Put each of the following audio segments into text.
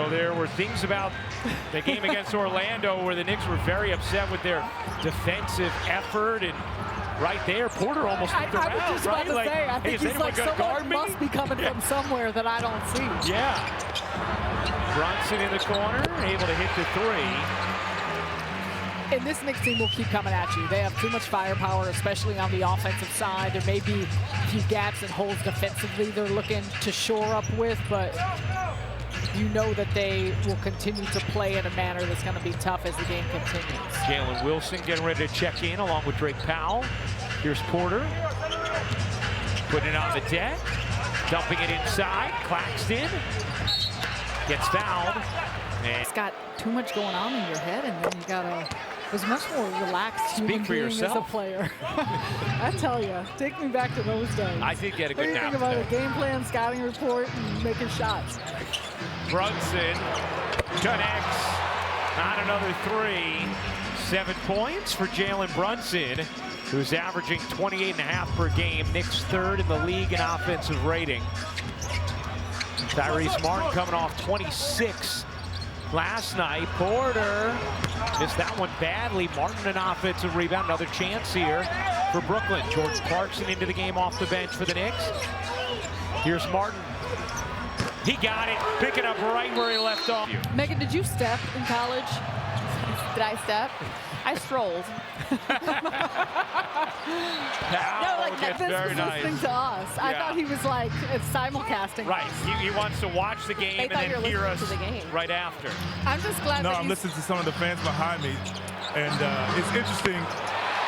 know, there were things about the game against Orlando where the Knicks were very upset with their defensive effort, and right there, Porter almost looked around, I was just about to say, I think he's like, someone must be coming from somewhere that I don't see. Yeah. Brunson in the corner, able to hit the three. And this Knicks team will keep coming at you. They have too much firepower, especially on the offensive side. There may be a few gaps and holes defensively they're looking to shore up with, but you know that they will continue to play in a manner that's going to be tough as the game continues. Jalen Wilson getting ready to check in along with Drake Powell. Here's Porter. Putting it on the deck. Dumping it inside. Claxton gets fouled. And it's got too much going on in your head, and then you got to... was much more relaxed human being as a player. I tell you, take me back to those days. I did get a good nap. What do you think about a game plan, scouting report, and making shots? Brunson connects on another three. 7 points for Jalen Brunson, who's averaging 28.5 per game. Knicks third in the league in offensive rating. Tyrese Martin coming off 26 last night. Porter missed that one badly. Martin an offensive rebound. Another chance here for Brooklyn. Jordan Clarkson into the game off the bench for the Knicks. Here's Martin. He got it. Picking up right where he left off. Megan, did you step in college? Did I step? I strolled. No, like this was listening to us. I thought he was like simulcasting. Right. He wants to watch the game and then hear us right after. I'm just glad that I'm listening to some of the fans behind me, and it's interesting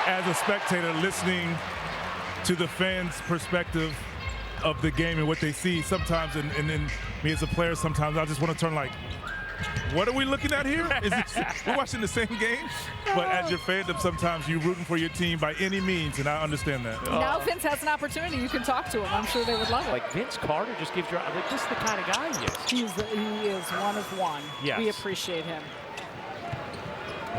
as a spectator listening to the fans' perspective of the game and what they see sometimes, and then me as a player, sometimes I just want to turn like, what are we looking at here? We're watching the same game, but as your fandom, sometimes you're rooting for your team by any means, and I understand that. Now Vince has an opportunity. You can talk to him. I'm sure they would love it. Like Vince Carter just gives you, like, this is the kind of guy he is. He is one of one. Yes. We appreciate him.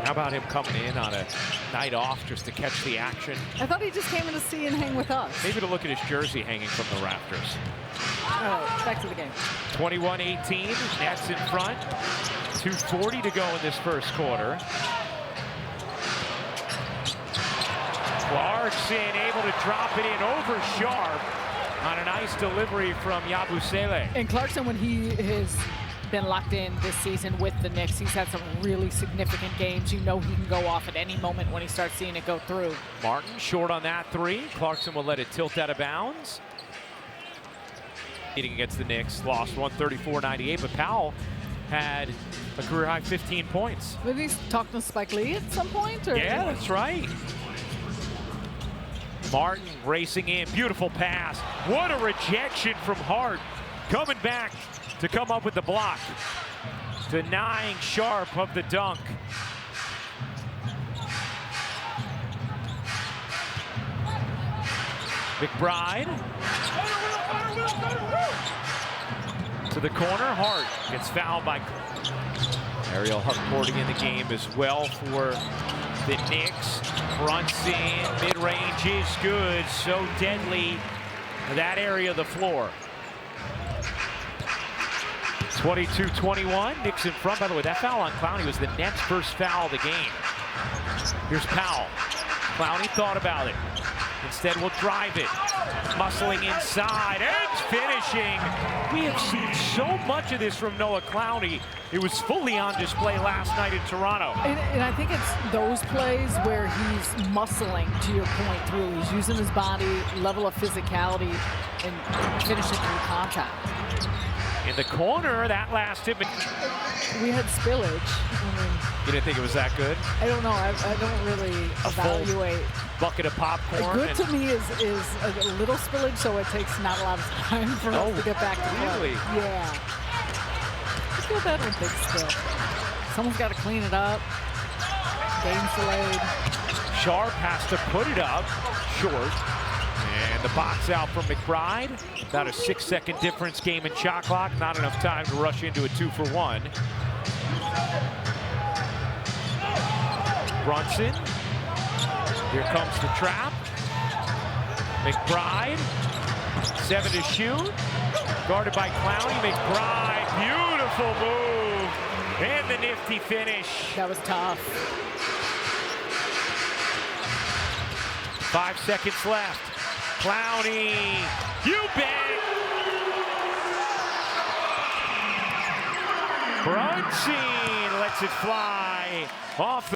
How about him coming in on a night off just to catch the action? I thought he just came in to see and hang with us. Maybe to look at his jersey hanging from the rafters. All right, back to the game. 21-18, Nets in front. 2:40 to go in this first quarter. Clarkson able to drop it in over Sharp on a nice delivery from Yabusele. And Clarkson, when he has been locked in this season with the Knicks, he's had some really significant games. You know he can go off at any moment when he starts seeing it go through. Martin short on that three. Clarkson will let it tilt out of bounds. Against the Knicks, lost 134-98, but Powell had a career-high 15 points. Maybe he's talking to Spike Lee at some point? Or yeah, that's right. Martin racing in, beautiful pass. What a rejection from Hart. Coming back to come up with the block. Denying Sharp of the dunk. McBride. To the corner, Hart gets fouled by Ariel Hukporting in the game as well for the Knicks. Brunson, mid-range is good, so deadly that area of the floor. 22-21, Knicks in front. By the way, that foul on Clowney was the Nets' first foul of the game. Here's Powell. Clowney thought about it. Instead, we'll drive it. Muscling inside and finishing. We have seen so much of this from Noah Clowney. It was fully on display last night in Toronto. And I think it's those plays where he's muscling, to your point, through. He's using his body, level of physicality, and finishing through contact. In the corner, that last tip. We had spillage. You didn't think it was that good? I don't know. I don't really evaluate. Bucket of popcorn. Good to me is a little spillage, so it takes not a lot of time for us to get back to play. Really? Yeah. I feel bad when things spill. Someone's got to clean it up. Game's delayed. Sharp has to put it up short. And the box out from McBride. About a 6-second difference game in shot clock. Not enough time to rush into a 2-for-1. Brunson. Here comes the trap. McBride. 7 to shoot. Guarded by Clowney. McBride. Beautiful move. And the nifty finish. That was tough. 5 seconds left. Clowney, you bet. Brunching lets it fly off.